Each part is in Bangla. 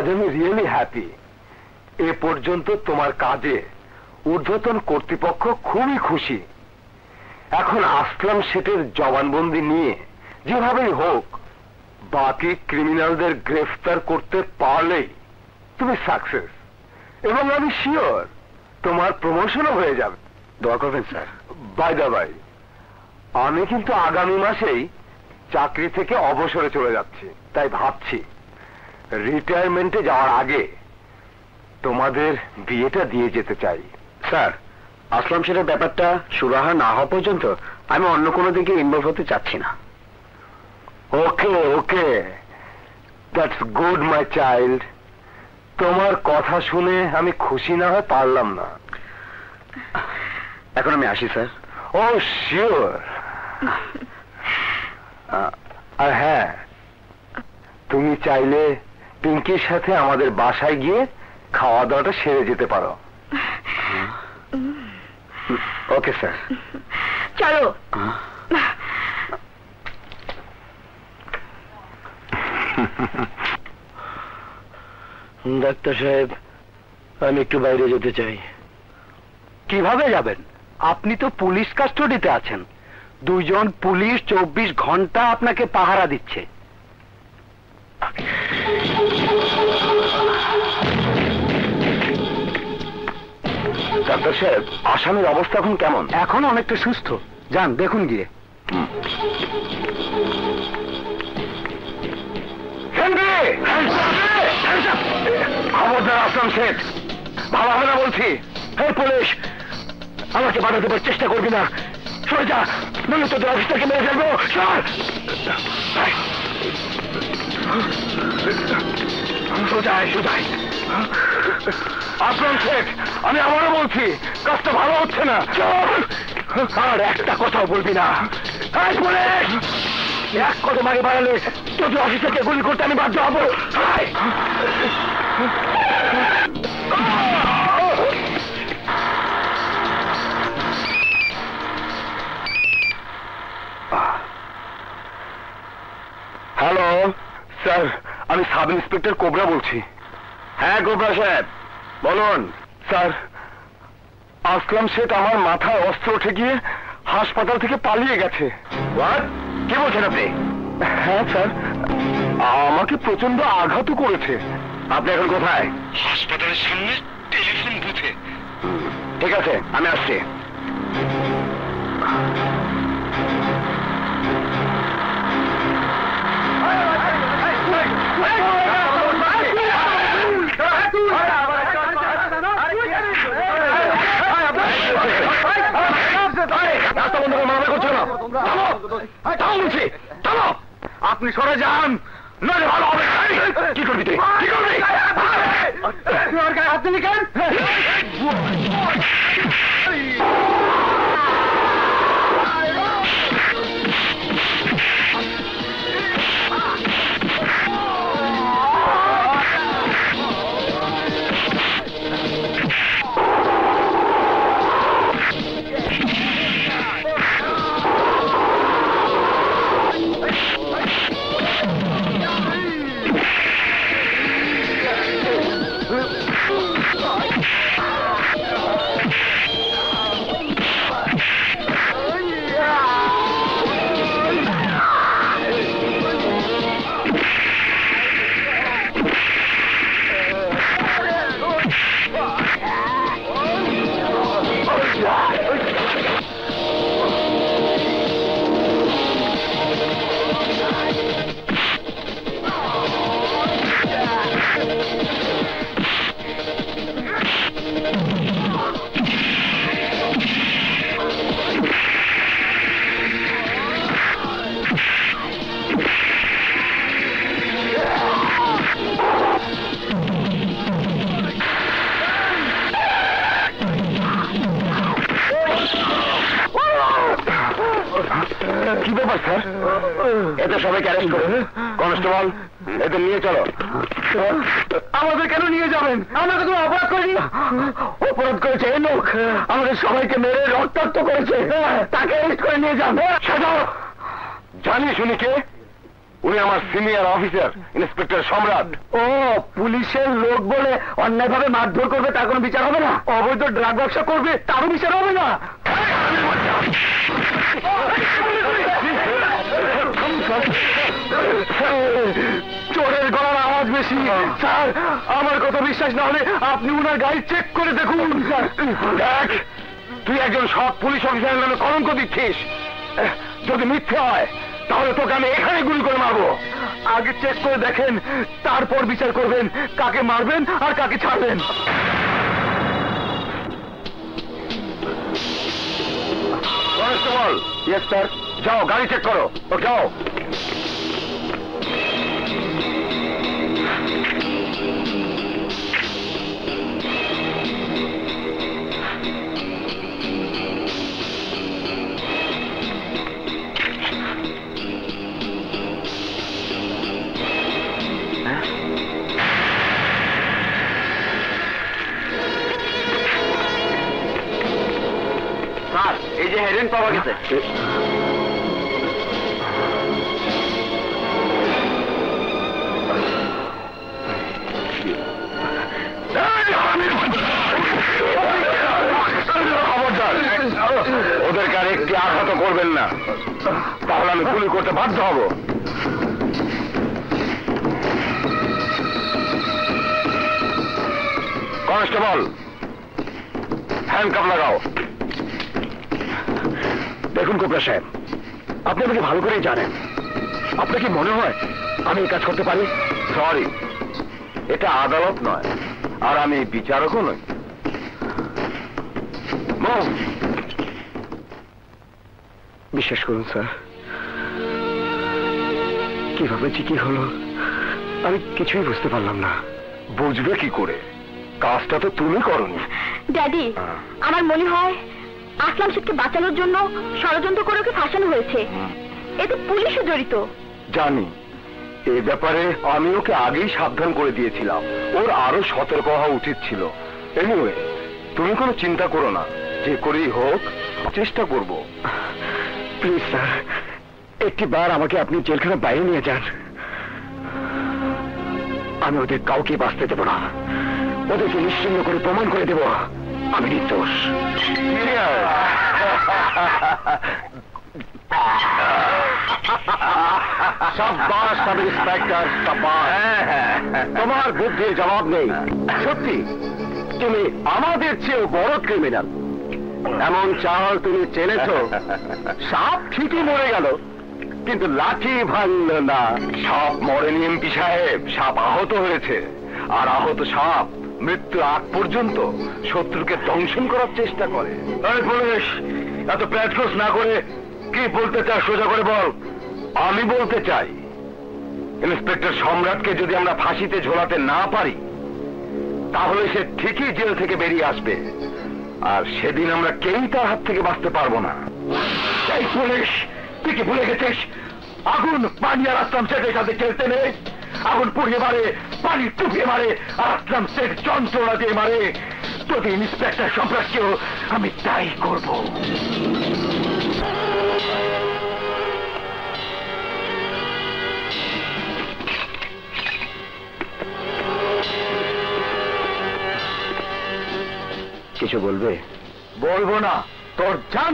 আজ আমি রিয়েলি হ্যাপি। এ পর্যন্ত তোমার কাজে ঊর্ধ্বতন কর্তৃপক্ষ খুবই খুশি। এখন আসলাম শেঠের জবানবন্দি নিয়ে যেভাবেই হোক বাকি ক্রিমিনালদের গ্রেফতার করতে পারলেই তুমি সাকসেস, এবং আমি শিওর তোমার প্রমোশনও হয়ে যাবে। দোয়া করবেন স্যার। বাই দা বাই, আমি কিন্তু আগামী মাসেই চাকরি থেকে অবসরে চলে যাচ্ছি, তাই ভাবছি রিটায়ারমেন্টে যাওয়ার আগে তোমাদের বিয়েটা দিয়ে যেতে চাই। স্যার, আসলাম শেঠের ব্যাপারটা সুরাহা না হওয়া পর্যন্ত আমি অন্য কোনো দিকে ইনভলভ হতে চাচ্ছি না। ওকে ওকে, দ্যাটস গুড মাই চাইল্ড। তোমার কথা শুনে আমি খুশি না হয়ে পারলাম না। এখন আমি আসি স্যার। ও শিওর। আর হ্যাঁ, তুমি চাইলে পিঙ্কির সাথে আমাদের বাসায় গিয়ে খাওয়া দাওয়াটা সেরে যেতে পারো। ওকে স্যার, চলো। ডাক্তার সাহেব, আমি একটু বাইরে যেতে চাই। কিভাবে যাবেন? আপনি তো পুলিশ কাস্টডিতে আছেন। দুইজন পুলিশ 24 ঘন্টা আপনাকে পাহারা দিচ্ছে। ডাক্তার সাহেব, আসামির অবস্থা এখন কেমন? এখন অনেকটা সুস্থ। যান দেখুন গিয়ে। খবরদার আসলাম শেঠ, ভালো হবে না বলছি। হে পুলিশ, আমাকে বাধা দেবার চেষ্টা করবি না। সরে যা, নইলে তোদের অফিসারকে মেরে ফেলবো। সোজাই সোজাই। আসলাম শেঠ, আমি আবারও বলছি, কাজটা ভালো হচ্ছে না। আর একটা কথাও বলবি না। পুলিশ, এক কদম আগে বাড়ালে তোদের অফিসারকে গুলি করতে আমি বাধ্য হবো। হ্যালো স্যার, আমি সাব ইন্সপেক্টর কোবরা বলছি। হ্যাঁ কোবরা সাহেব, বলুন। স্যার, আসলাম শেঠ আমার মাথায় অস্ত্র উঠে গিয়ে হাসপাতাল থেকে পালিয়ে গেছে। কি বলছেন আপনি? হ্যাঁ স্যার, আমাকে প্রচন্ড আঘাতও করেছে। আপনি এখন কোথায়? হাসপাতালের সামনে টেলিফোন বুথে। ঠিক আছে, আমি আসছি। আপনি সরে যান, নইলে ভালো হবে। কি করবি তুই? কি করবি? হাত দিলি কেন? কি ব্যাপার স্যার? এতে সবাইকে অ্যারেস্ট করুন। কনস্টেবল, এদের নিয়ে চলো। আমাদের কেন নিয়ে যাবেন? আমরা তো অপরাধ করিনি। অপরাধ করেছে এই লোক, আমাদের সবাইকে মেরে রক্তাক্ত করেছে। তাকে অ্যারেস্ট করে নিয়ে যান। সাজাও। জানি শুনি কে? উনি আমার সিনিয়র অফিসার ইন্সপেক্টর সম্রাট। ও, পুলিশের লোক বলে অন্যায়ভাবে মারধর করবে তার কোনো বিচার হবে না? অবৈধ ড্রাগ ব্যবসা করবে তারও বিচার হবে না? চোরের গলার আওয়াজ বেশি। স্যার, আমার কথা বিশ্বাস না হলে আপনি উনার গাড়ি চেক করে দেখুন। দেখ, তুই একজন সৎ পুলিশ অফিসারের নামে কলঙ্ক দিচ্ছিস। যদি মিথ্যে হয় তাহলে তোকে আমি এখানে গুলি করে মারবো। আগে চেক করে দেখেন, তারপর বিচার করবেন কাকে মারবেন আর কাকে ছাড়বেন। কনস্টেবল। Yes sir. যাও গাড়ি চেক করো। ও যাও। স্যার, এই যে হেরোইন পাওয়া গেছে। ওদেরকে আর একটি আঘাত করবেন না, তাহলে আমি গুলি করতে বাধ্য হব। কনস্টেবল, হ্যান্ডকাপ লাগাও। দেখুন কোবরা সাহেব, আপনি আমাকে ভালো করেই জানেন। আপনার কি মনে হয় আমি এই কাজ করতে পারি? সরি, এটা আদালত নয়, আর আমি বিচারকও নই। মুভ। বিশ্বাস করুন স্যার, কিভাবে যে কি হলো আমি কিছুই বুঝতে পারলাম না। বুঝবে কি করে? কাজটা তো তুমি করনি। ড্যাডি, আমার মনে হয় আসলাম শেখকে বাঁচানোর জন্য ষড়যন্ত্র করে ওকে ফাঁসানো হয়েছে। এতে পুলিশও জড়িত। জানি, এ ব্যাপারে আমি ওকে আগেই সাবধান করে দিয়েছিলাম। ওর আরো সতর্ক হওয়া উচিত ছিল। এনিওয়ে, তুমি কোনো চিন্তা করো না, যে করেই হোক চেষ্টা করব। প্লিজ স্যার, একটি বার আমাকে আপনি জেলখানার বাইরে নিয়ে যান। আমি ওদের কাউকে বাঁচতে দেব না। ওদেরকে নিশ্চিহ্ন করে প্রমাণ করে দেব আমি নির্দোষ। সাব্বাস সাব ইন্সপেক্টর, সাব্বাস। তোমার বুদ্ধির জবাব নেই। সত্যি তুমি আমাদের চেয়েও বড় ক্রিমিনাল। এমন চাল তুমি চেনেছ, সাপ ঠিকই মরে গেল কিন্তু লাঠি ভাঙল না। সাপ মরেনি এমপি সাহেব, সাপ আহত হয়েছে। আর আহত সাপ মৃত্যুর আগ পর্যন্ত শত্রুকে দংশন করার চেষ্টা করে। এই পুলিশ, এত প্যাট্রোস না করে কি বলতে চাস সোজা করে বল। আমি বলতে চাই, ইন্সপেক্টর সম্রাটকে যদি আমরা ফাঁসিতে ঝোলাতে না পারি তাহলে সে ঠিকই জেল থেকে বেরিয়ে আসবে, আর সেদিন আমরা কেউই তার হাত থেকে বাঁচতে পারবো না। এই পুলিশ, তুই কি ভুলে গেছিস আগুন পানি আর আসলাম শেখের সাথে খেলতে নেই? আগুন পুড়িয়ে মারে, পানি টুপিয়ে মারে, আর আসলাম শেখ যন্ত্রণা দিয়ে মারে। যদি ইন্সপেক্টর সম্রাটকেও আমি তাই করব। কিছু বলবে? বলবো না, তোর জান।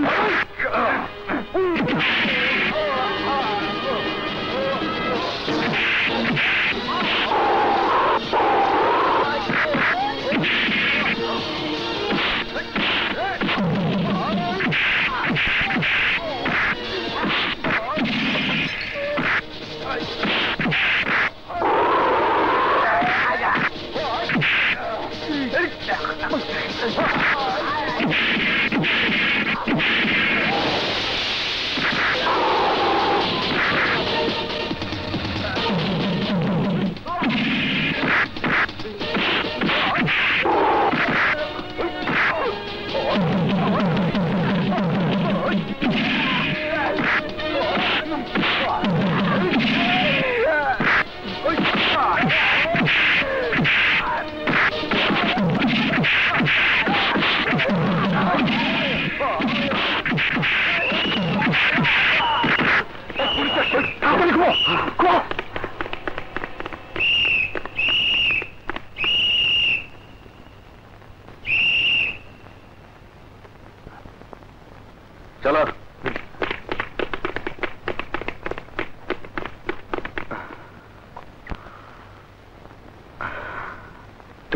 Come on!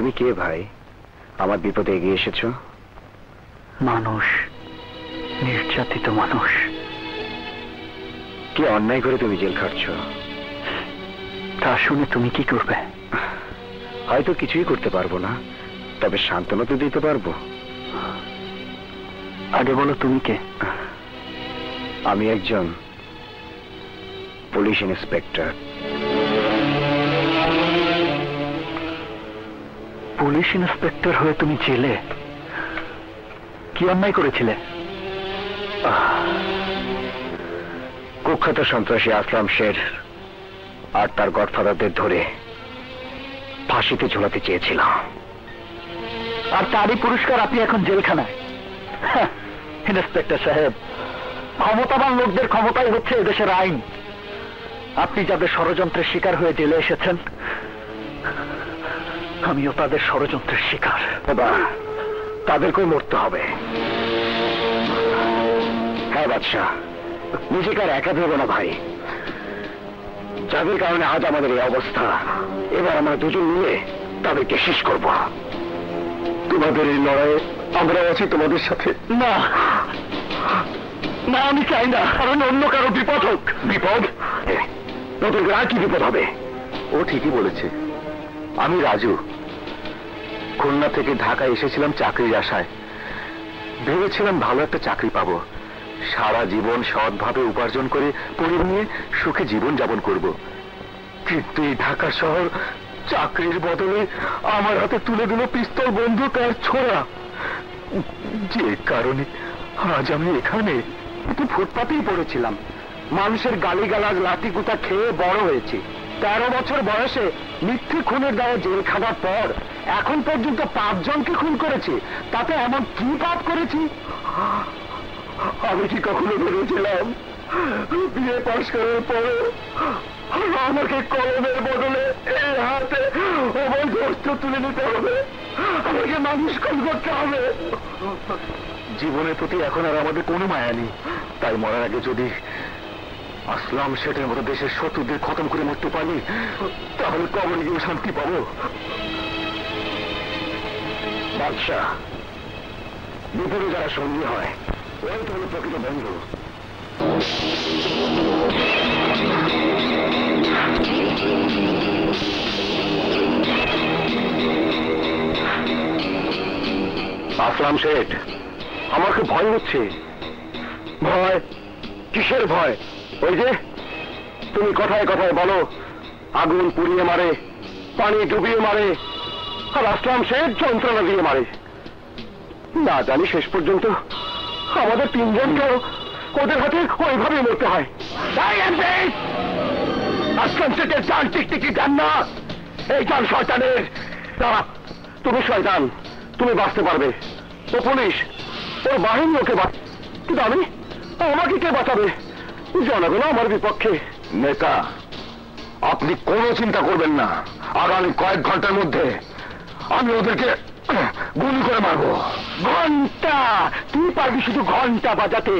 তুমি কে ভাই? আমার বিপদে এগিয়ে এসেছো? মানুষ, নির্যাতিত মানুষ। কি অন্যায় করে তুমি জেল খাটছ? তা শুনে তুমি কি করবে? হয়তো কিছুই করতে পারবো না, তবে সান্ত্বনা তো দিতে পারবো। আগে বলো তুমি কে? আমি একজন পুলিশ ইন্সপেক্টর। পুলিশ ইন্সপেক্টর হয়ে তুমি জেলে? কি অন্যায় করেছিলে? কুখ্যাত সন্ত্রাসী আসলাম শের আর তার গডফাদারদের ধরে ফাঁসিতে ঝোলাতে চেয়েছিলাম। আর তারই পুরস্কার আপনি এখন জেলখানায়। ইন্সপেক্টর সাহেব, ক্ষমতাবান লোকদের ক্ষমতাই হচ্ছে এদেশের আইন। আপনি যাদের ষড়যন্ত্রের শিকার হয়ে জেলে এসেছেন, আমিও তাদের ষড়যন্ত্রের শিকার। এবার তাদেরকেই মরতে হবে। হ্যাঁ বাদশাহ, নিজেকে আর একা ভেবো না ভাই। যাদের কারণে আজ আমাদের এই অবস্থা, এবার আমরা দুজন মিলে তাদেরকে শেষ করব। তোমাদের এই লড়াইয়ে আমরা আছি তোমাদের সাথে। না না, আমি চাই না, কারণ অন্য কারো বিপদ হোক। বিপদ? নতুন করে আর কি বিপদ হবে? ও ঠিকই বলেছে। আমি রাজু, খুলনা থেকে ঢাকায় এসেছিলাম চাকরির আশায়। ভেবেছিলাম ভালো একটা চাকরি পাবো, সারা জীবন সৎভাবে উপার্জন করে পরিবার নিয়ে সুখে জীবন যাপন করব। কিন্তু এই ঢাকা শহর চাকরির বদলে আমার হাতে তুলে দিল পিস্তল, বন্দুক আর ছোড়া। যে কারণে আজ আমি এখানে একটু ফুটপাতেই পড়েছিলাম। মানুষের গালিগালাজ লাঠিগুতা খেয়ে বড় হয়েছি। 13 বছর বয়সে মিথ্যে খুনের দায়ে জেল খাটার পর এখন পর্যন্ত 5 জনকে খুন করেছি। তাতে এমন কি পাপ করেছি? আমি কি কখনো ভেবেছিলাম বিয়ে পাশ করার পরে আমাকে কলমের বদলে এই হাতে অবৈধ অস্ত্র তুলে নিতে হবে, আমাকে মানুষ খুন করতে হবে? জীবনের প্রতি এখন আর আমাদের কোনো মায়া নেই। তাই মরার আগে যদি আসলাম শেঠের মতো দেশের শত্রুদের খতম করে মরতে পারি, তাহলে কবরে গিয়ে শান্তি পাবো। বাদশাহ, বিপদে যারা সঙ্গী হয় ওই তো হলো প্রকৃত বন্ধু। আসলাম শেঠ, আমার খুব ভয় হচ্ছে। ভয়? কিসের ভয়? ওই যে তুমি কথায় কথায় বলো আগুন পুড়িয়ে মারে, পানি ডুবিয়ে মারে, আর আসলাম শেঠ যন্ত্রণা দিয়ে মারে। না জানি শেষ পর্যন্ত আমাদের 3 জনকেও ওদের হাতে ওইভাবে মরতে হয়। আসলাম শেঠের জান টিকটিকি জান না, এই জান শয়তানের। তুমি শয়তান, তুমি বাঁচতে পারবে। ও পুলিশ, ওর বাহিনী ওকে কিন্তু আমাকে কে বাঁচাবে? জনগণ আমার বিপক্ষে। নেতা, আপনি কোনো চিন্তা করবেন না, আগামী কয়েক ঘন্টার মধ্যে আমি ওদেরকে গুলি করে মারবো। ঘন্টা? তুই পারবি শুধু ঘন্টা বাজাতে?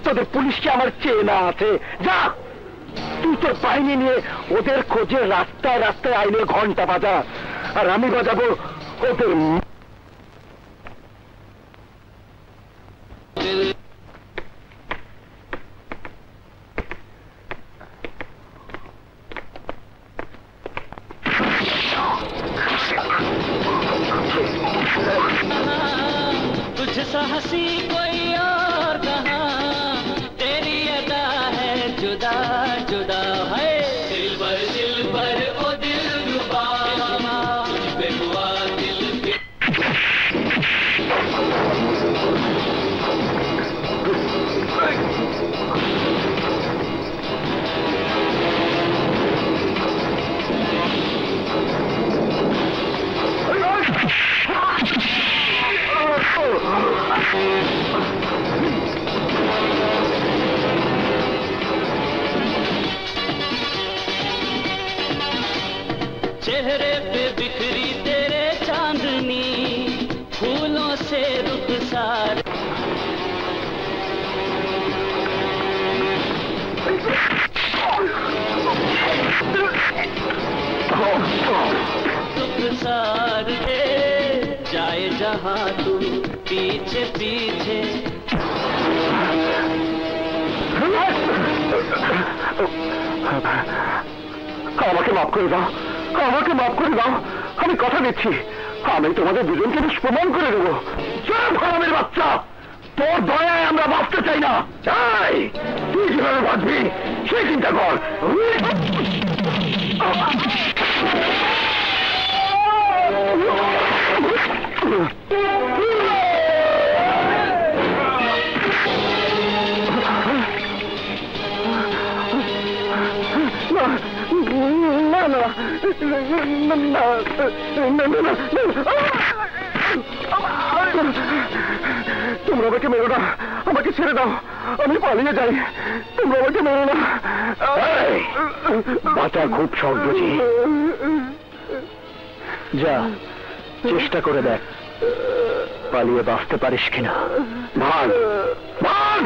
তোদের পুলিশকে আমার চেনা আছে। যা, তুই তোর বাহিনী নিয়ে ওদের খোঁজে রাস্তায় রাস্তায় আইনের ঘন্টা বাজা, আর আমি বাজাবো ওদের। तुझसा हंसी कोई और कहाँ, तेरी अदा है जुदा जुदा है। दिल पर ओ दिल रुबा, तुझ पे हुआ दिल पे। रहा तू पीछे पीछे। আমাকে মাফ করে দাও, আমাকে মাফ করে দাও। আমি কথা দিচ্ছি, আমি তোমাদের দুজনকে প্রমাণ করে দেবো। ভারমের বাচ্চা, তোর দয়ায় আমরা বাঁচতে চাই না। চাই তুই কিভাবে বাঁচবি সেই চিন্তা কর। তোমরা আমাকে মেরো না, আমাকে ছেড়ে দাও, আমি পালিয়ে যাই। তোমরা আমাকে মেরো না। বাঁচা খুব সহজ বুঝি। যা চেষ্টা করে দেখ পালিয়ে বাঁচতে পারিস কিনা। ভাগ ভাগ।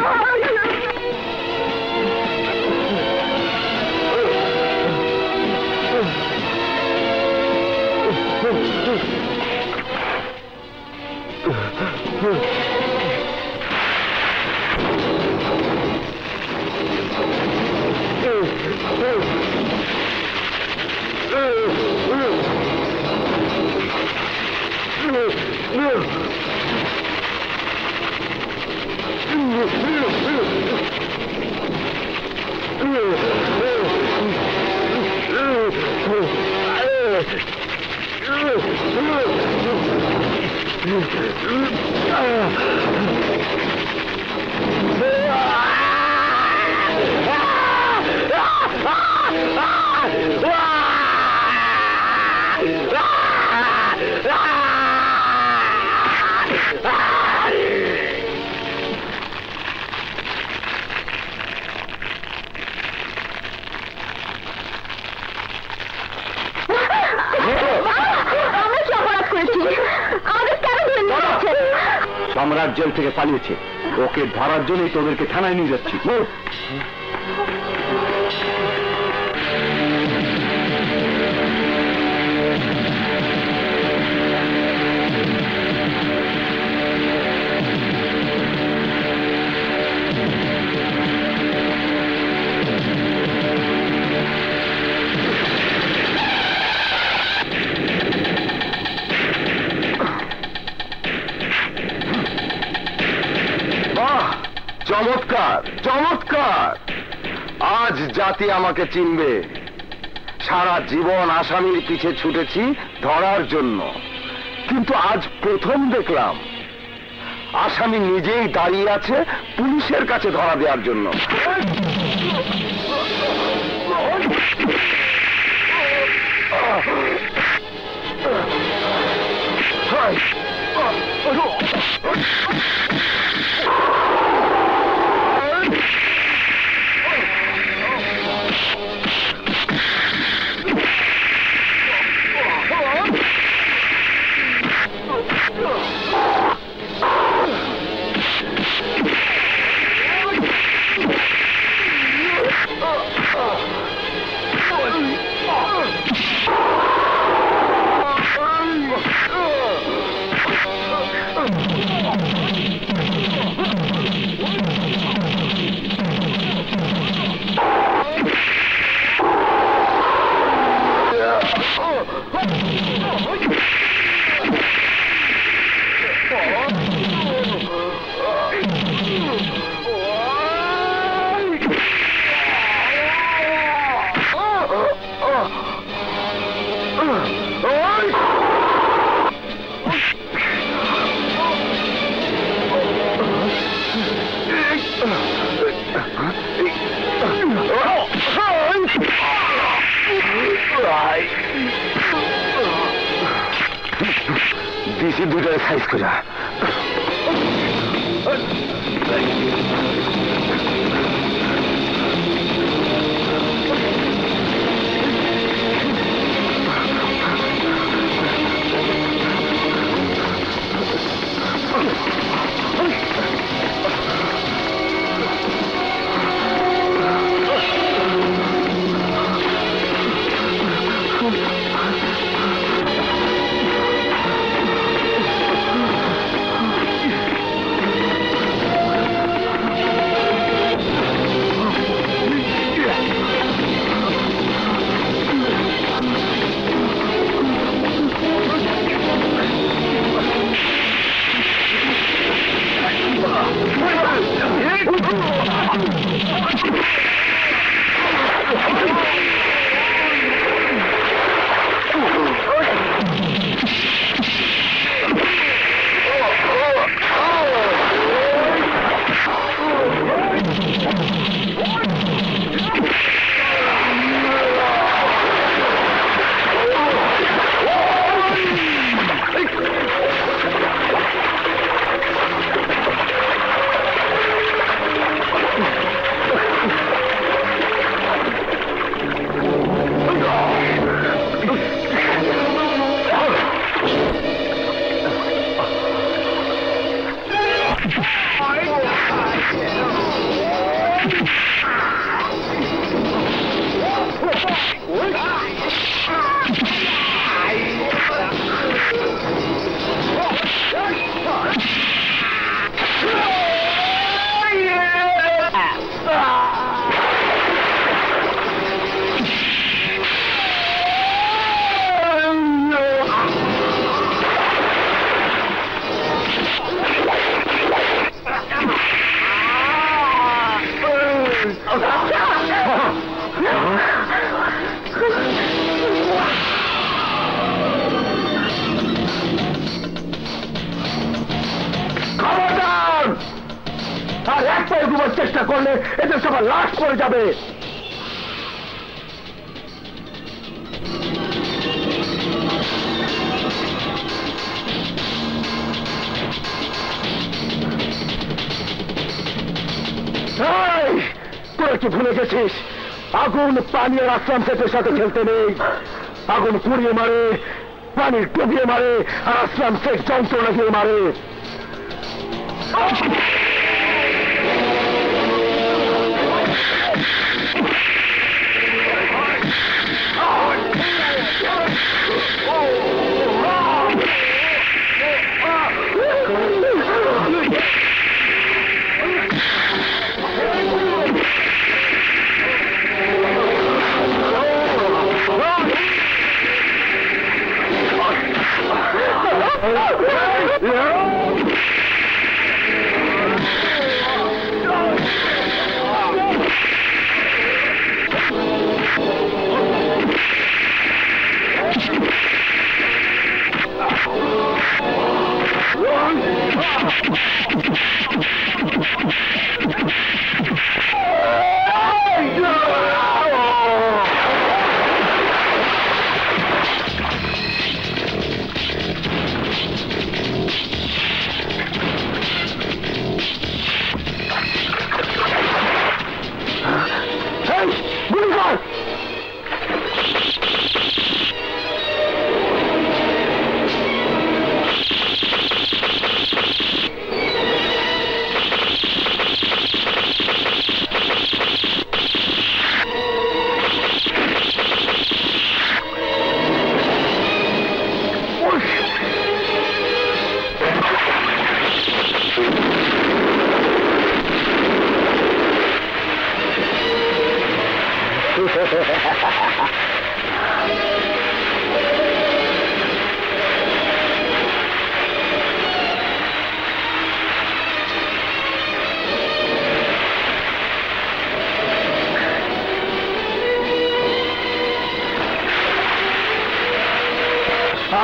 সম্রাট জেল থেকে পালিয়েছে, ওকে ধরার জন্যই তোদেরকে থানায় নিয়ে যাচ্ছি। চমৎকার চমৎকার, আজ জাতি আমাকে চিনবে। সারা জীবন আসামির পিছে ছুটেছি ধরার জন্য, কিন্তু আজ প্রথম দেখলাম আসামি নিজেই দাঁড়িয়ে আছে পুলিশের কাছে ধরা দেওয়ার জন্য। দিছি দুটায় সাইজ করে। করে যাবে। তোরা কি ভুলে গেছিস আগুন পানি আর আসলাম সেটের সাথে খেলতে নেই। আগুন পুড়িয়ে মারে, পানি ডুবিয়ে মারে, আর আসলাম শেখ যন্ত্রণা দিয়ে মারে।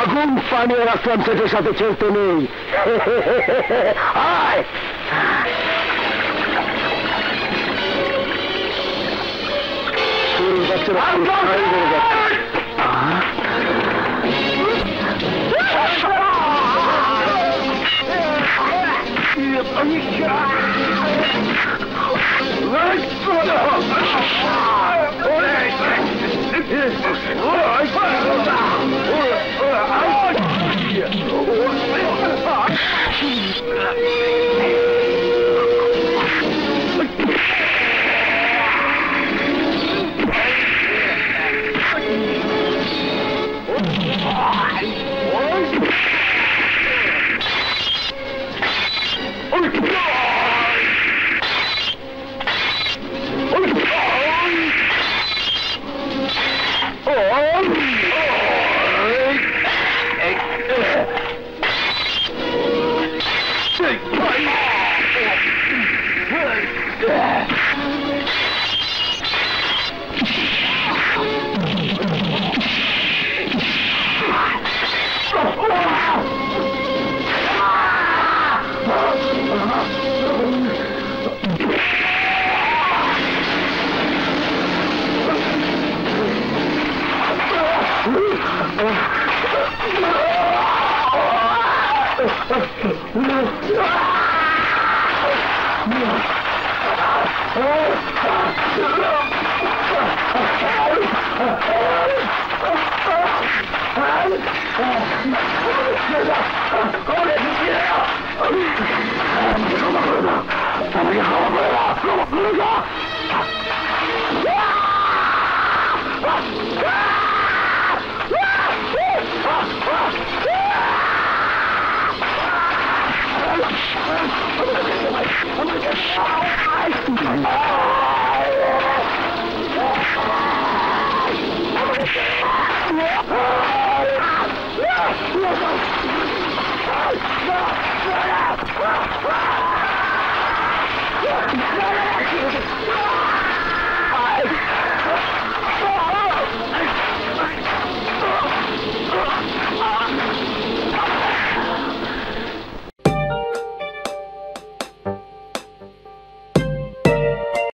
আগুন পানি আর আসলাম সেটের সাথে খেলতে নেই। আয় আমাকে ক্ষমা করে দাও।